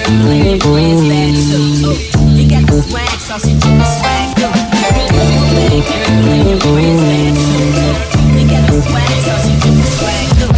girl and your friends bad too. You got the swag, so she do the swag too. Bad girl and your friends bad too. You got the swag, so she do the swag too.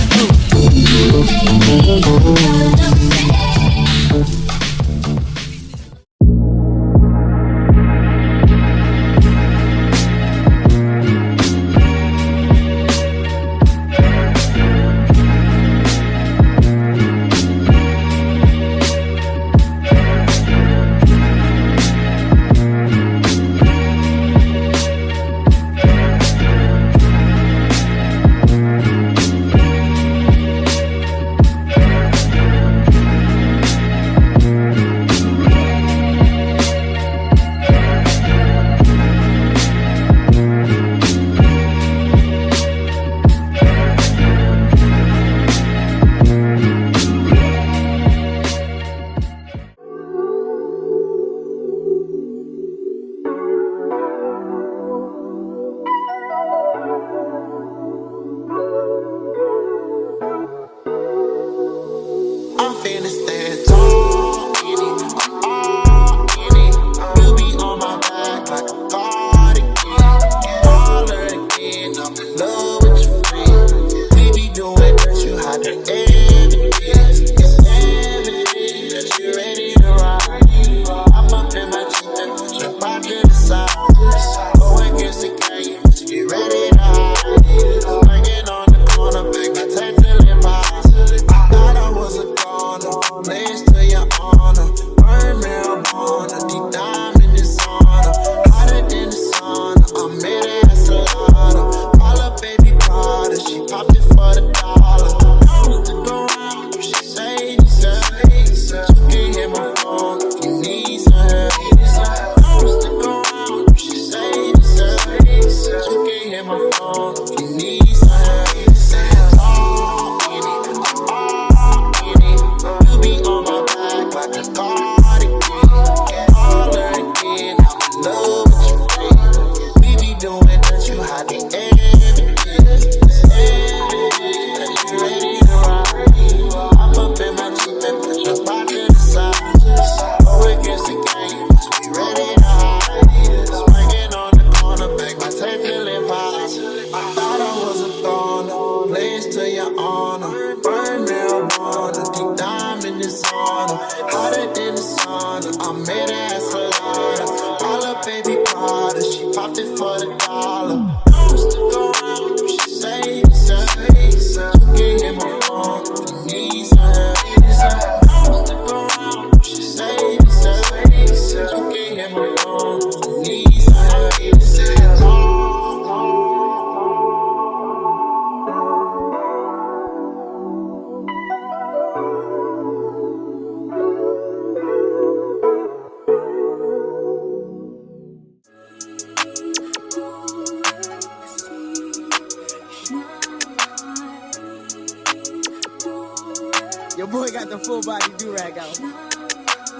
Your boy got the full body do-rag out.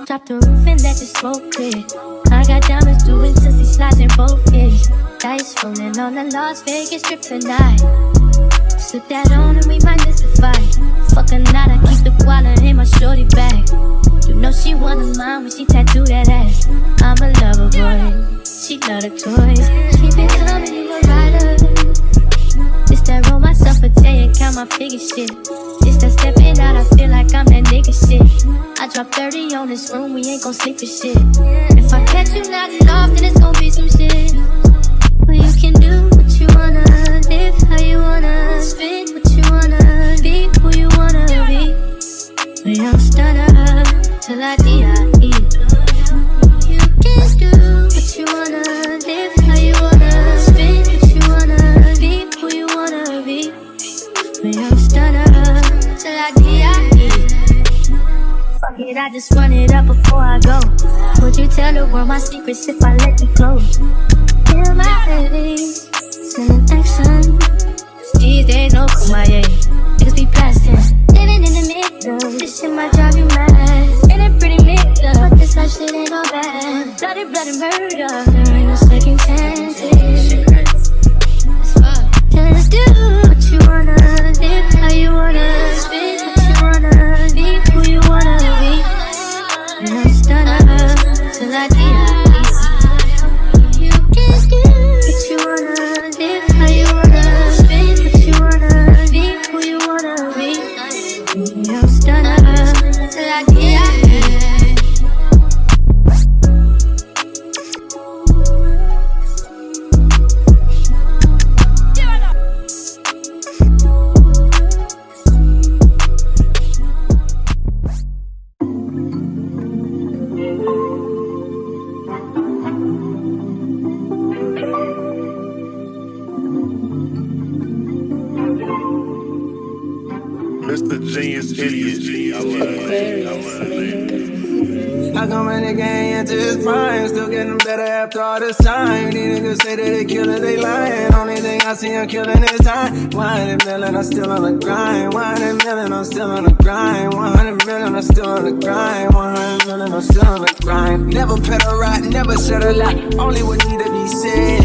Drop the roof and let the smoke clear. I got diamonds doing sissy slides in both ears. Dice rolling on the Las Vegas strip tonight. Slip that on and we might miss the fight. Fuck a night, I keep the wallet in my shorty bag. You know she wanna mine when she tattoo that ass. I'm a lover boy, she love the toys. Keep it coming, you a rider. It's that roll myself a day and count my figure shit. It's that stepping out, I feel like I'm that nigga shit. I drop 30 on this room, we ain't gon' sleep for shit. If I catch you nodding off, then it's gon' be some shit. Well, you can do what you wanna, live how you wanna, spit what you wanna, be who you wanna be. We don't stutter till I D.I.E. You can do what you wanna, live how you wanna, spit what you wanna, be who you wanna be. We don't stutter till I D.I.E. Fuck it, I just run it up before I go. Would you tell the world my secrets if I let you close? Feel my headaches, sending action. These days no kumaye, niggas be blasting. Living in the middle, this shit might drive you mad. Ain't it pretty mixed up, but this life shit ain't all bad. Bloody, bloody murder, there ain't no second chances. Just do what you wanna, live how you wanna, spit what you wanna, be who you wanna be. turn around till I get Mr. Genius Idiot. I love it. I come in the game into his prime, still getting better after all this time. These niggas say that they killin', they lying. Only thing I see them killing is time. 100 million, I'm still on the grind. 100 million, I'm still on the grind. 100 million, I'm still on the grind. 100 million, I'm still on the grind. Never pet a rat, never said a lot. Only what need to be said.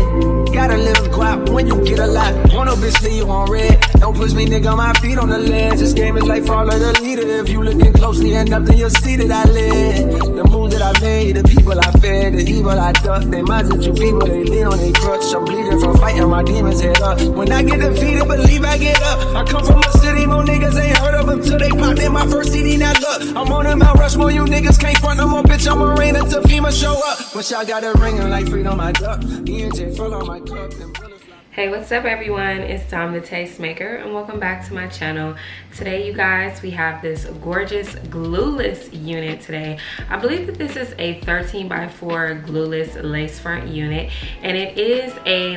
Got a little guap when you get a lot. Want no bitch till you on red. Don't push me, nigga, my feet on the ledge. This game is like follow the leader. If you looking closely enough, then you'll see that I live. The moves that I made, the people I fed, the evil I ducked. They minds that you people, they lean on their crutch. I'm bleeding from fighting my demons head up. When I get defeated, believe I get up. I come from a city, more niggas ain't heard of them till they popped in my first CD. Now look, I'm on the Mount Rushmore, you niggas can't front no more, bitch. I'm a rain until FEMA show up. Wish I got a ringing like freedom, my duck. E&J full on my cup. Hey, what's up everyone? It's Domthetastemaker and welcome back to my channel. Today, you guys, we have this gorgeous glueless unit today. I believe that this is a 13x4 glueless lace front unit, and it is a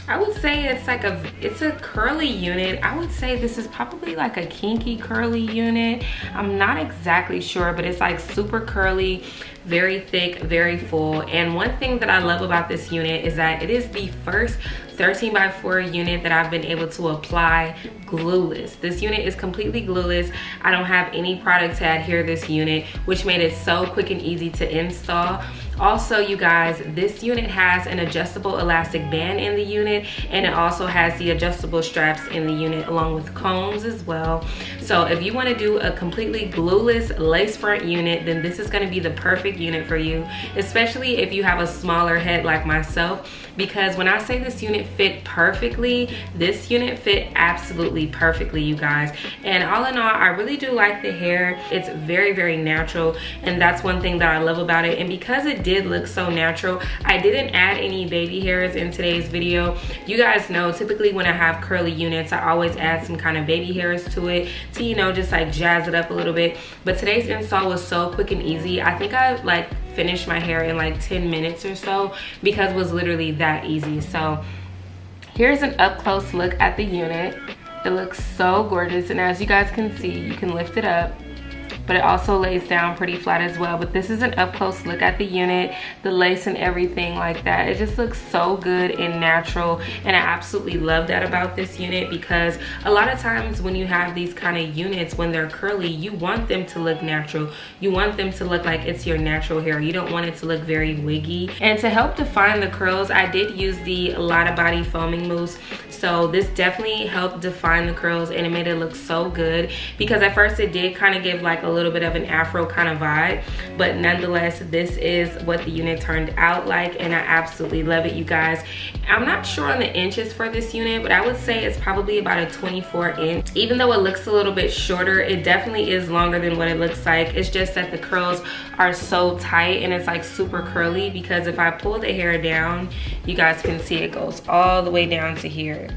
I would say it's a curly unit. I would say this is probably like a kinky curly unit. I'm not exactly sure, but it's like super curly, very thick, very full. And one thing that I love about this unit is that it is the first 13x4 unit that I've been able to apply glueless. This unit is completely glueless. I don't have any product to adhere this unit, which made it so quick and easy to install. Also, you guys, this unit has an adjustable elastic band in the unit, and it also has the adjustable straps in the unit along with combs as well. So if you want to do a completely glueless lace front unit, then this is going to be the perfect unit for you, especially if you have a smaller head like myself, because when I say this unit fit perfectly, this unit fit absolutely perfectly, you guys. And all in all, I really do like the hair. It's very, very natural, and that's one thing that I love about it. And because it did look so natural, I didn't add any baby hairs in today's video. You guys know typically when I have curly units, I always add some kind of baby hairs to it to, you know, just like jazz it up a little bit. But today's install was so quick and easy. I think I finished my hair in like 10 minutes or so because it was literally that easy. So here's an up close look at the unit. It looks so gorgeous, and as you guys can see, you can lift it up, but it also lays down pretty flat as well. But this is an up close look at the unit, the lace and everything like that. It just looks so good and natural, and I absolutely love that about this unit, because a lot of times when you have these kind of units, when they're curly, you want them to look natural. You want them to look like it's your natural hair. You don't want it to look very wiggy. And to help define the curls, I did use the Lotta Body foaming mousse. So this definitely helped define the curls, and it made it look so good, because at first it did kind of give like a little bit of an afro kind of vibe, but nonetheless, this is what the unit turned out like, and I absolutely love it, you guys. I'm not sure on the inches for this unit, but I would say it's probably about a 24 inch. Even though it looks a little bit shorter, it definitely is longer than what it looks like. It's just that the curls are so tight and it's like super curly, because if I pull the hair down, you guys can see it goes all the way down to here.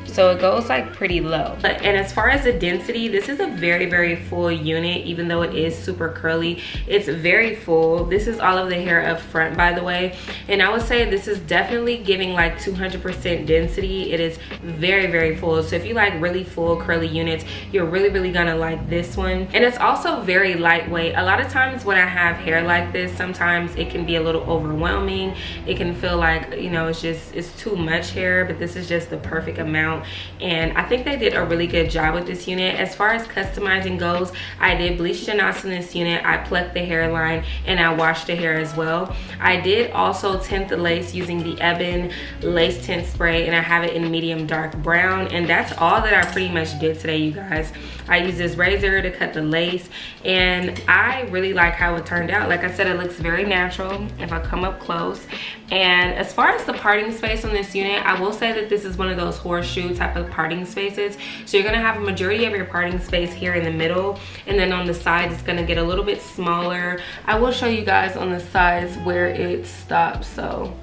So it goes like pretty low. And as far as the density, this is a very, very full unit. Even though it is super curly, it's very full. This is all of the hair up front, by the way, and I would say this is definitely giving like 200% density. It is very, very full. So if you like really full curly units, you're really, really gonna like this one. And it's also very lightweight. A lot of times when I have hair like this, sometimes it can be a little overwhelming. It can feel like, you know, it's too much hair, but this is just the perfect amount. And I think they did a really good job with this unit. As far as customizing goes, I did bleach the knots in this unit, I plucked the hairline, and I washed the hair as well. I did also tint the lace using the Ebin lace tint spray, and I have it in medium dark brown. And that's all that I pretty much did today, you guys. I used this razor to cut the lace, and I really like how it turned out. Like I said, it looks very natural if I come up close. And as far as the parting space on this unit, I will say that this is one of those horseshoes type of parting spaces. So you're gonna have a majority of your parting space here in the middle, and then on the sides it's gonna get a little bit smaller. I will show you guys on the sides where it stops. So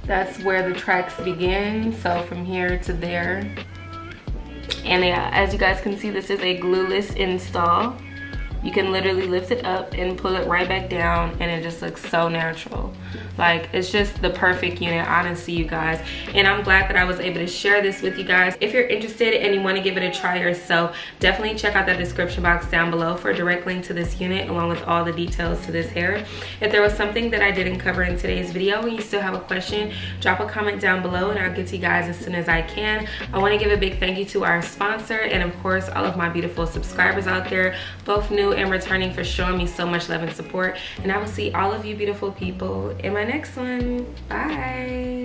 that's where the tracks begin, so from here to there. And yeah, as you guys can see, this is a glueless install. You can literally lift it up and pull it right back down, and it just looks so natural. Like, it's just the perfect unit, honestly, you guys. And I'm glad that I was able to share this with you guys. If you're interested and you want to give it a try yourself, definitely check out that description box down below for a direct link to this unit along with all the details to this hair. If there was something that I didn't cover in today's video and you still have a question, drop a comment down below and I'll get to you guys as soon as I can. I want to give a big thank you to our sponsor and of course all of my beautiful subscribers out there, both new and returning, for showing me so much love and support. And I will see all of you beautiful people in my next one. Bye.